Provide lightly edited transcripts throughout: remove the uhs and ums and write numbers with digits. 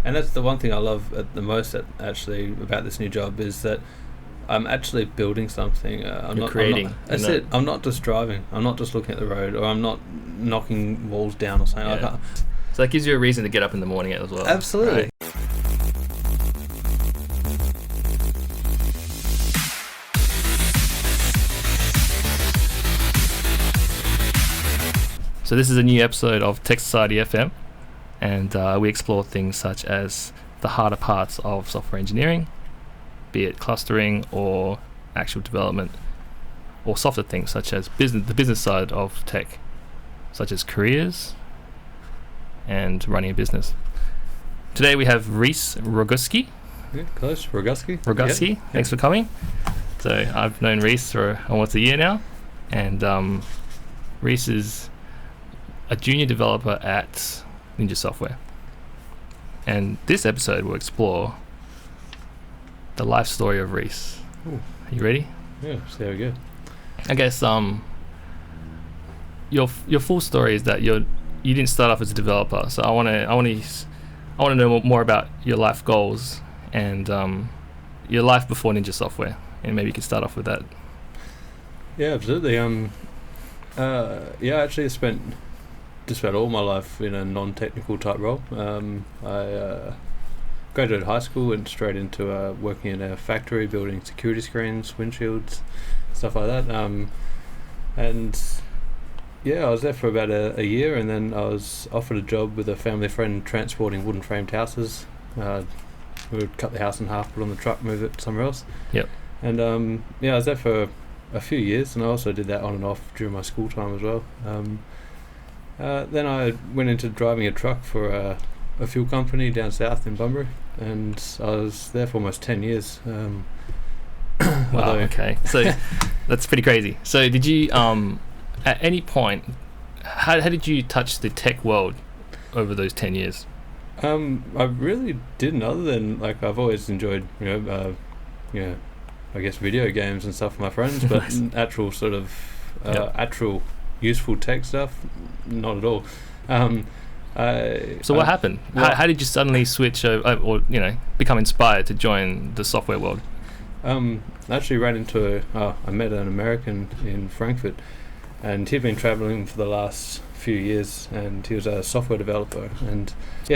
And that's the one thing I love the most actually about this new job is that I'm actually building something. I'm creating. That's it. I'm not just driving. I'm not just looking at the road, or I'm not knocking walls down or something like that. So that gives you a reason to get up in the morning as well. Absolutely. Right? So this is a new episode of Tech Society FM, and we explore things such as the harder parts of software engineering, be it clustering or actual development, or softer things such as the business side of tech, such as careers and running a business. Today we have Reece Roguski. Yeah, close. Roguski. Roguski, yeah. Thanks for coming. So I've known Reece for almost a year now, and Reece is a junior developer at Ninja Software. And this episode will explore the life story of Reece. Ooh. Are you ready? Yeah, see how we go. I guess your full story is that you didn't start off as a developer. So I want to know more about your life goals and your life before Ninja Software, and maybe you could start off with that. Yeah, absolutely. Actually I spent just about all my life in a non-technical type role. I graduated high school, went straight into working in a factory building security screens, windshields, stuff like that. I was there for about a year, and then I was offered a job with a family friend transporting wooden framed houses. We would cut the house in half, put on the truck, move it somewhere else. Yep. And I was there for a few years, and I also did that on and off during my school time as well. Then I went into driving a truck for a fuel company down south in Bunbury, and I was there for almost 10 years. Wow, okay. So that's pretty crazy. So did you, at any point, how did you touch the tech world over those 10 years? I really didn't, other than, like, I've always enjoyed, I guess video games and stuff with my friends, but actual sort of, actual useful tech stuff, not at all. So what happened? How did you suddenly switch or become inspired to join the software world? I actually ran into I met an American in Frankfurt, and he'd been traveling for the last few years, and he was a software developer, and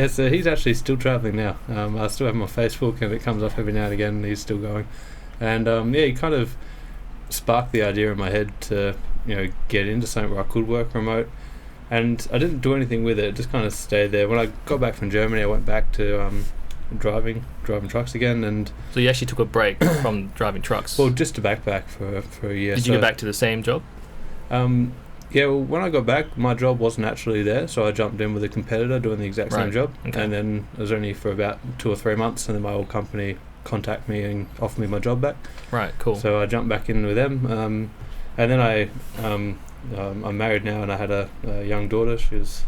so he's actually still traveling now. I still have him on Facebook, and it comes up every now and again, and he's still going. And he kind of sparked the idea in my head to get into something where I could work remote, and I didn't do anything with it. It just kind of stayed there. When I got back from Germany, I went back to driving trucks again. And so you actually took a break from driving trucks? Well, just to backpack for a year. Did you go back to the same job? When I got back, my job wasn't actually there, so I jumped in with a competitor doing the exact same job. Okay. And then it was only for about 2 or 3 months, and then my old company contacted me and offered me my job back. Right, cool. So I jumped back in with them. And then I'm married now, and I had a young daughter. She was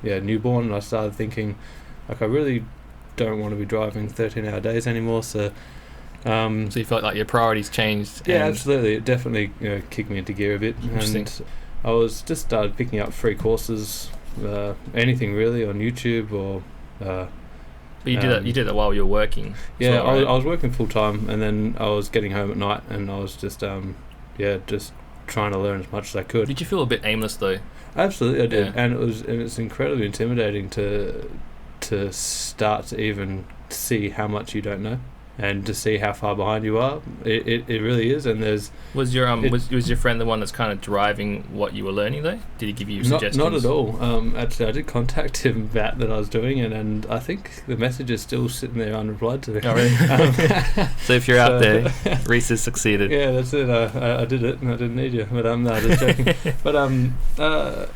newborn, and I started thinking, like, I really don't want to be driving 13-hour days anymore. So you felt like your priorities changed? Yeah, absolutely. It definitely kicked me into gear a bit. And I was just started picking up free courses, anything really on YouTube or. But you did that while you were working. Yeah, well, right? I was working full time, and then I was getting home at night, and I was just just trying to learn as much as I could. Did you feel a bit aimless though? Absolutely, I did, and it's incredibly intimidating to start to even see how much you don't know, and to see how far behind you are. It really is. And was your friend the one that's kind of driving what you were learning though? Did he give you suggestions? Not at all. Actually, I did contact him about that I was doing it, and I think the message is still sitting there unreplied to me. Oh, really? So if you're out there, Reece has succeeded. Yeah, that's it. I did it, and I didn't need you. But no, just joking. But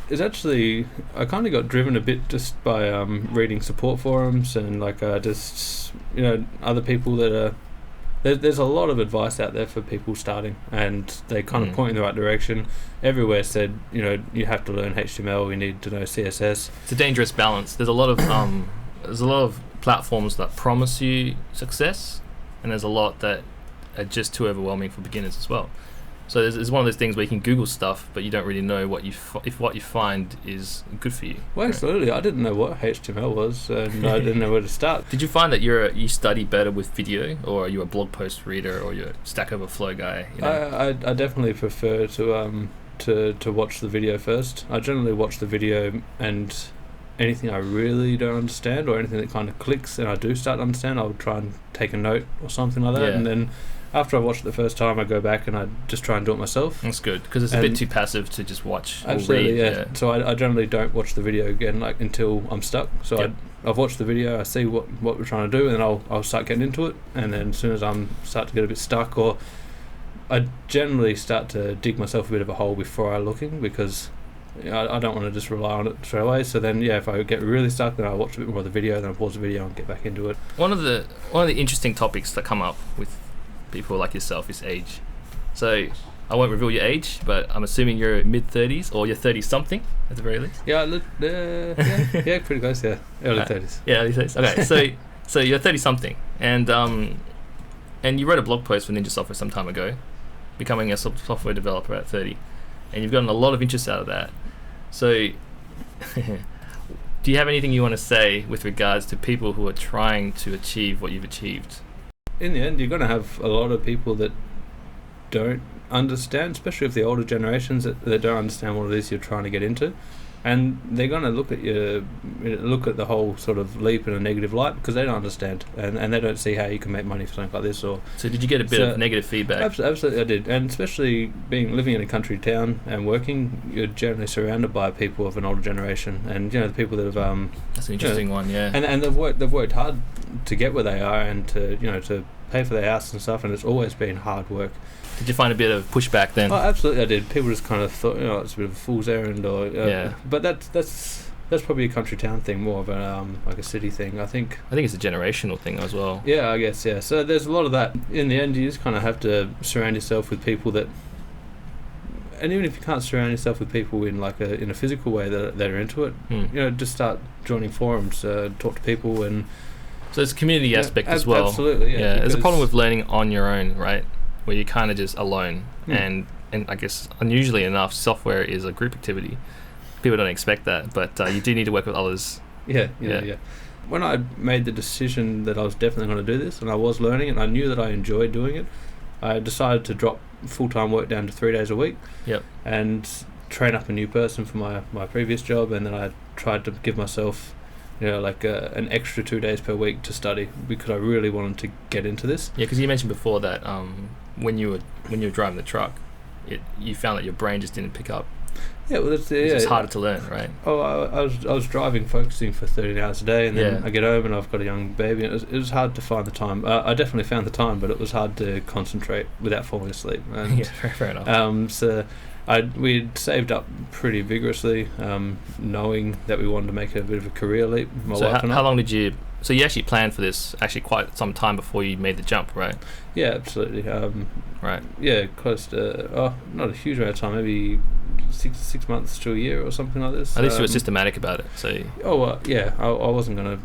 it's actually, I kind of got driven a bit just by reading support forums and other people that are. There's a lot of advice out there for people starting, and they kind of point in the right direction. Everywhere said, you have to learn HTML, you need to know CSS. It's a dangerous balance. There's a lot of platforms that promise you success, and there's a lot that are just too overwhelming for beginners as well. So it's one of those things where you can Google stuff, but you don't really know if what you find is good for you. Well, absolutely. I didn't know what HTML was, and I didn't know where to start. Did you find that you study better with video, or are you a blog post reader, or you're a Stack Overflow guy? You know? I definitely prefer to watch the video first. I generally watch the video, and anything I really don't understand or anything that kind of clicks and I do start to understand, I'll try and take a note or something like that, and then after I watched it the first time, I go back and I just try and do it myself. That's good, because it's a bit too passive to just watch or absolutely, read. Yeah. So I generally don't watch the video again until I'm stuck. So I've watched the video, I see what we're trying to do, and then I'll start getting into it. And then as soon as I'm start to get a bit stuck, or I generally start to dig myself a bit of a hole before I looking, because I don't want to just rely on it straight away. So then, if I get really stuck, then I'll watch a bit more of the video, then I'll pause the video and get back into it. One of the interesting topics that come up with people like yourself is age. So I won't reveal your age, but I'm assuming you're mid-30s or you're 30-something at the very least. Yeah, pretty close. Yeah, early 30s. Yeah, early 30s. Okay, so you're 30-something, and you wrote a blog post for Ninja Software some time ago, becoming a software developer at 30, and you've gotten a lot of interest out of that. So, do you have anything you want to say with regards to people who are trying to achieve what you've achieved? In the end, you're going to have a lot of people that don't understand, especially if the older generations that don't understand what it is you're trying to get into, and they're going to look at the whole sort of leap in a negative light because they don't understand, and they don't see how you can make money for something like this. Or so did you get a bit of negative feedback? Absolutely, I did, and especially living in a country town and working, you're generally surrounded by people of an older generation, and the people that have that's an interesting one, yeah. And they've worked hard to get where they are, and to pay for their house and stuff, and it's always been hard work. Did you find a bit of pushback then? Oh, absolutely, I did. People just kind of thought, it's a bit of a fool's errand, or But that's probably a country town thing, more of a like a city thing. I think it's a generational thing as well. Yeah, I guess. Yeah. So there's a lot of that. In the end, you just kind of have to surround yourself with people that, and even if you can't surround yourself with people in a physical way that are into it, just start joining forums, talk to people, and so there's a community aspect as well. Absolutely, yeah. There's a problem with learning on your own, right? Where you're kind of just alone, and I guess unusually enough, software is a group activity. People don't expect that, but you do need to work with others. Yeah. When I made the decision that I was definitely going to do this, and I was learning, and I knew that I enjoyed doing it, I decided to drop full-time work down to 3 days a week. Yep. And train up a new person for my previous job, and then I tried to give myself an extra 2 days per week to study, because I really wanted to get into this. Yeah, because you mentioned before that when you were driving the truck, you found that your brain just didn't pick up. Yeah, well, it's harder to learn, right? Oh, I was focusing for 13 hours a day, and then I get home and I've got a young baby, and it was hard to find the time. I definitely found the time, but it was hard to concentrate without falling asleep. And, yeah, fair enough. So we'd saved up pretty vigorously, knowing that we wanted to make a bit of a career leap. How long did you... So you actually planned for this quite some time before you made the jump, right? Yeah, absolutely. Right. Yeah, close to... not a huge amount of time, maybe 6 months to a year or something like this. At least you were systematic about it, so... I wasn't going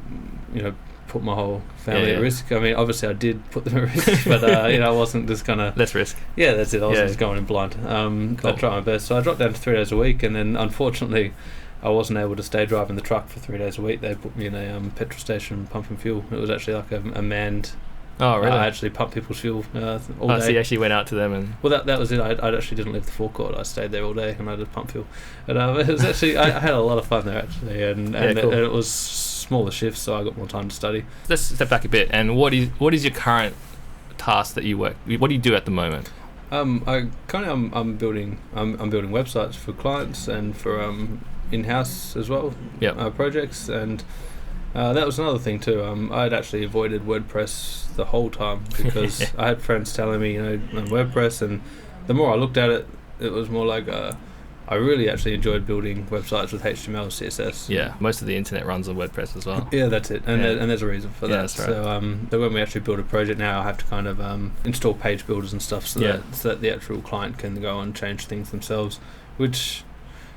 to, put my whole family at risk. I mean, obviously I did put them at risk, but I wasn't just gonna... Less risk. Yeah, that's it. I wasn't just going in blind. Cool. I tried my best. So I dropped down to 3 days a week, and then unfortunately I wasn't able to stay driving the truck for 3 days a week. They put me in a petrol station pumping fuel. It was actually like a manned... Oh, really? I actually pumped people's fuel all day. So you actually went out to them and... Well, that was it. I actually didn't leave the forecourt. I stayed there all day and I just pumped fuel. And it was actually... I had a lot of fun there, actually. And cool. It was smaller shifts, so I got more time to study. Let's step back a bit. And what is your current task that you work... What do you do at the moment? I'm building websites for clients and for in-house as well. Yep. Projects, and that was another thing too. I'd actually avoided WordPress the whole time because I had friends telling me, on WordPress, and the more I looked at it, it was more like I really actually enjoyed building websites with HTML, CSS. Yeah, most of the internet runs on WordPress as well. Yeah, that's it, and there's a reason for that. That's right. So when we actually build a project now, I have to kind of install page builders and stuff so that the actual client can go and change things themselves, which...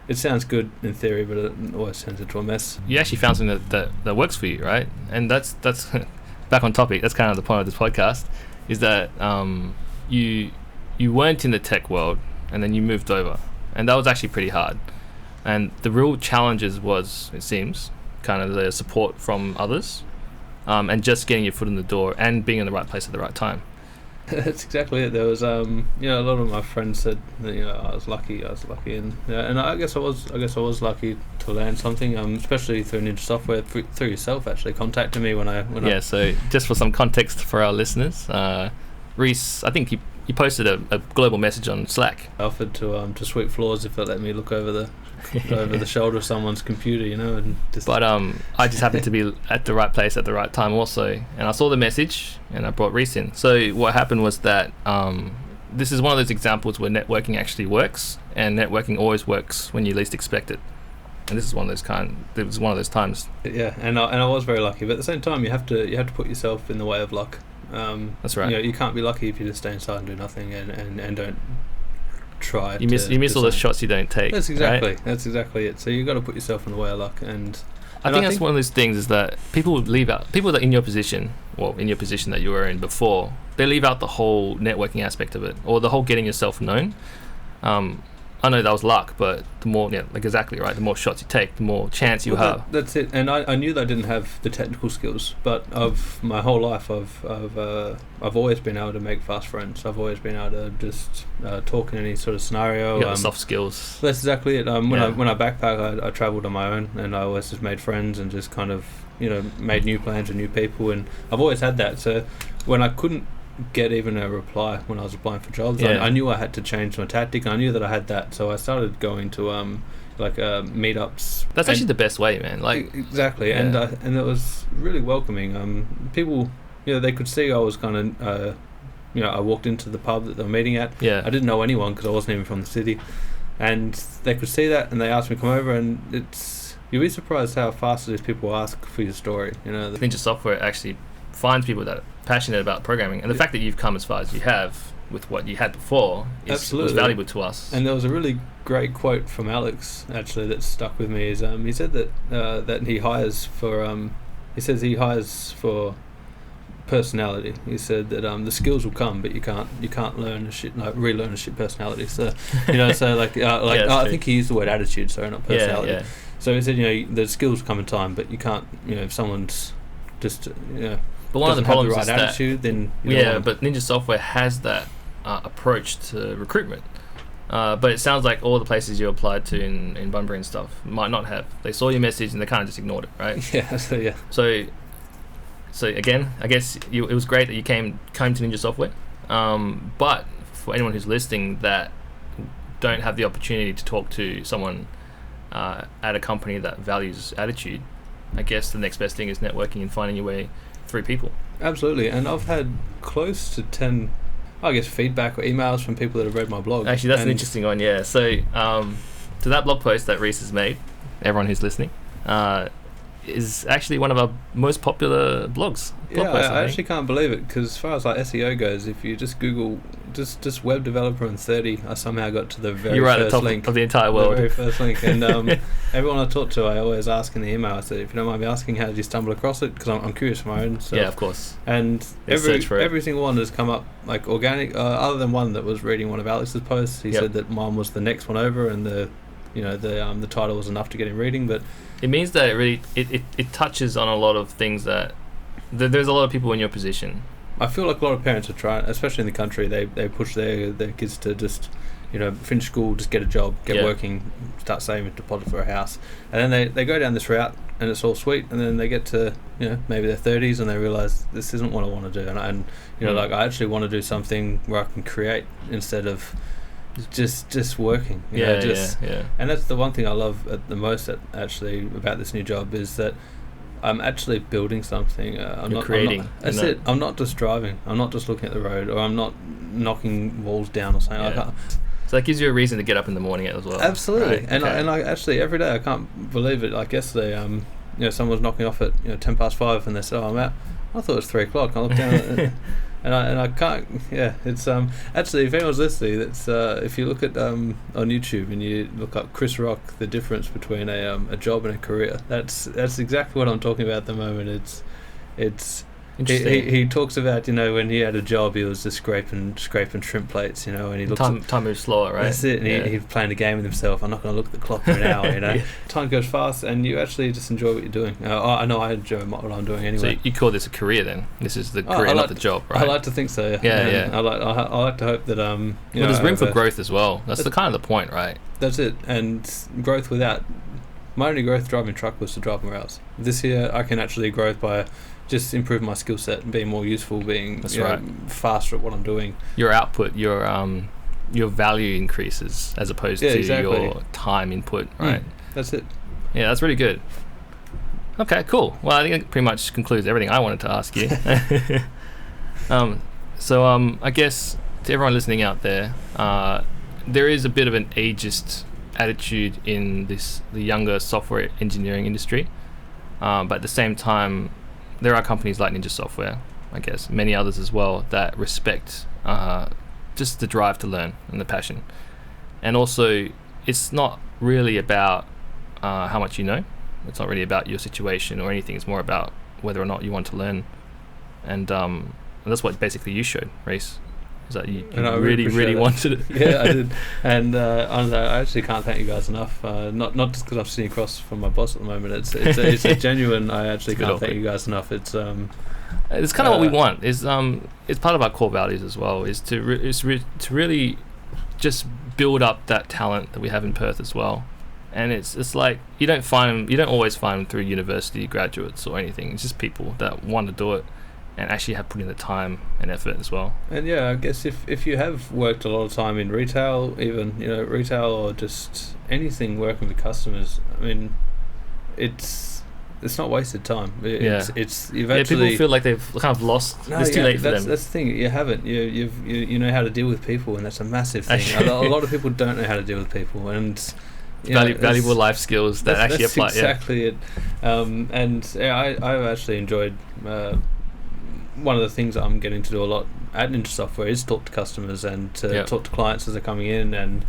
It sounds good in theory, but it always turns into a mess. You actually found something that works for you, right? And that's back on topic. That's kind of the point of this podcast, is that you you weren't in the tech world and then you moved over, and that was actually pretty hard. And the real challenges was, it seems, kind of the support from others, and just getting your foot in the door and being in the right place at the right time. That's exactly it. There was, a lot of my friends said that, I was lucky, and I guess I was lucky to land something, especially through Ninja Software, through yourself actually contacting me when I. So just for some context for our listeners, Reece, I think you posted a global message on Slack. I offered to sweep floors if they let me look over the shoulder of someone's computer, and just. But I just happened to be at the right place at the right time also, and I saw the message and I brought Reece in. So what happened was that this is one of those examples where networking actually works, and networking always works when you least expect it. And this is one of those times. Yeah, and I was very lucky, but at the same time, you have to put yourself in the way of luck. That's right. You can't be lucky if you just stay inside and do nothing and don't try. You miss all the shots you don't take. That's exactly right? That's exactly it. So you got to put yourself in the way of luck, and I think that's one of those things is that people that are in your position, that you were in before, they leave out the whole networking aspect of it, or the whole getting yourself known. I know that was luck, but the more, exactly right. The more shots you take, the more chance you have. That's it. And I knew that I didn't have the technical skills, but of my whole life, I've always been able to make fast friends. I've always been able to just talk in any sort of scenario. You got the soft skills. That's exactly it. When I backpack, I travelled on my own, and I always just made friends and just kind of made new plans with new people, and I've always had that. So when I couldn't get even a reply when I was applying for jobs, I knew I had to change my tactic. I knew that I had that, so I started going to meetups. That's actually the best way, man. Exactly, and it was really welcoming. People, they could see I was kind of, I walked into the pub that they were meeting at. Yeah, I didn't know anyone because I wasn't even from the city, and they could see that, and they asked me to come over, and you'll be surprised how fast it is people ask for your story. Ninja Software actually finds people that are passionate about programming, and the fact that you've come as far as you have with what you had before was valuable to us. And there was a really great quote from Alex actually that stuck with me. Is he said that he hires for he hires for personality. He said that the skills will come, but you can't learn relearn a shit personality. So I think he used the word attitude, sorry, not personality. Yeah. So he said the skills come in time, but you can't if someone's just But one of the problems the right is attitude, that then but Ninja Software has that approach to recruitment. But it sounds like all the places you applied to in Bunbury and stuff might not have. They saw your message and they kind of just ignored it, right? Yeah. So again, I guess it was great that you came to Ninja Software. But for anyone who's listening that don't have the opportunity to talk to someone at a company that values attitude, I guess the next best thing is networking and finding your way through people. Absolutely, and I've had close to 10, I guess, feedback or emails from people that have read my blog. Actually, that's an interesting one, yeah. So, to that blog post that Reece has made, everyone who's listening, is actually one of our most popular blogs. I actually can't believe it, because as far as SEO goes, if you just Google just web developer and 30, I somehow got to the very You're right first at the top link of the entire world. The very first link, and everyone I talk to, I always ask in the email. I said, if you don't mind me asking, how did you stumble across it? Because I'm curious for my own self. Yeah, of course. And every single one has come up organic, other than one that was reading one of Alex's posts. He said that mine was the next one over, and the title was enough to get him reading. But it means that it touches on a lot of things that there's a lot of people in your position. I feel like a lot of parents are trying, especially in the country, they push their kids to just finish school, just get a job, get working, start saving a deposit for a house, and then they go down this route and it's all sweet, and then they get to maybe their 30s and they realize this isn't what I want to do, and I actually want to do something where I can create instead of just working. And that's the one thing I love the most actually about this new job, is that I'm actually building something. I'm not creating. That's it. I'm not just driving. I'm not just looking at the road, or I'm not knocking walls down or something like that. So that gives you a reason to get up in the morning as well. Absolutely. Right? And I actually every day, I can't believe it. Like yesterday, someone was knocking off at 5:10, and they said, "Oh, I'm out." I thought it was 3:00. I looked down and I can't. Yeah, it's actually, if anyone's listening, that's if you look at on YouTube and you look up Chris Rock, the difference between a job and a career. That's exactly what I'm talking about at the moment. It's Interesting. He talks about, when he had a job, he was just scraping shrimp plates, and he looks time moves slower, right? That's it, and he's playing a game with himself. I'm not going to look at the clock for an hour, Yeah. Time goes fast, and you actually just enjoy what you're doing. I know I enjoy what I'm doing anyway. So you call this a career then? This is the career, not the job, right? I like to think so. Yeah. I like to hope that well, there's room for growth as well. That's the kind of the point, right? That's it, and growth without. My only growth driving truck was to drive more hours. This year, I can actually grow by just improving my skill set and being more useful, being faster at what I'm doing. Your output, your value increases as opposed to your time input, right? That's it. Yeah, that's really good. Okay, cool. Well, I think it pretty much concludes everything I wanted to ask you. I guess to everyone listening out there, there is a bit of an ageist attitude in the younger software engineering industry, but at the same time, there are companies like Ninja Software, I guess, many others as well, that respect just the drive to learn and the passion. And also, it's not really about how much you know. It's not really about your situation or anything. It's more about whether or not you want to learn. And that's what basically you showed, Reece. Is that you really wanted it? Yeah, I did. And honestly, I actually can't thank you guys enough. Not just because I'm sitting across from my boss at the moment. It's a genuine. I actually can't thank you guys enough. It's kind of what we want. It's part of our core values as well. Is to really just build up that talent that we have in Perth as well. And it's like you don't always find them through university graduates or anything. It's just people that want to do it and actually have put in the time and effort as well. And yeah, I guess if you have worked a lot of time in retail, even retail or just anything working with customers, I mean, it's not wasted time. It's you've actually people feel like they've kind of lost. It's too late for them. That's the thing. You haven't. You know how to deal with people, and that's a massive thing. A lot of people don't know how to deal with people, and valuable life skills that actually apply. That's exactly it. I've actually enjoyed. One of the things that I'm getting to do a lot at Ninja Software is talk to customers and talk to clients as they're coming in, and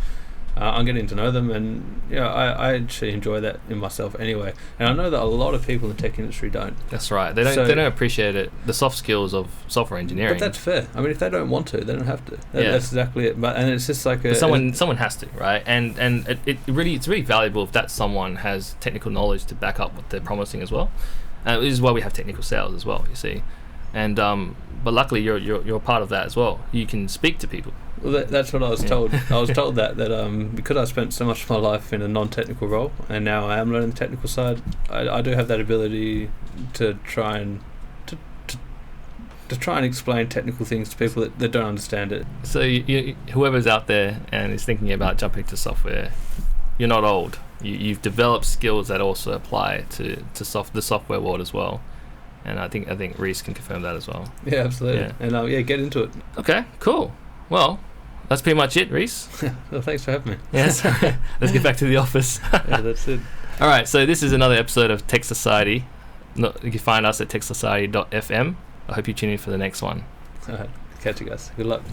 I'm getting to know them, and I actually enjoy that in myself anyway. And I know that a lot of people in the tech industry don't. That's right. They don't appreciate it. The soft skills of software engineering. But that's fair. I mean, if they don't want to, they don't have to. That's exactly it. And it's just like someone has to, right? And it's really valuable if that someone has technical knowledge to back up what they're promising as well. And this is why we have technical sales as well. You see. And but luckily you're part of that as well. You can speak to people. Well, that's what I was told. I was told that because I spent so much of my life in a non-technical role, and now I am learning the technical side. I do have that ability to try and explain technical things to people that don't understand it. So whoever's out there and is thinking about jumping to software, you're not old. You've developed skills that also apply to the software world as well. And I think Reece can confirm that as well. Yeah, absolutely. Yeah. And get into it. Okay, cool. Well, that's pretty much it, Reece. Well, thanks for having me. Yes. Let's get back to the office. Yeah, that's it. All right, so this is another episode of Tech Society. You can find us at techsociety.fm. I hope you tune in for the next one. All right. Catch you guys. Good luck.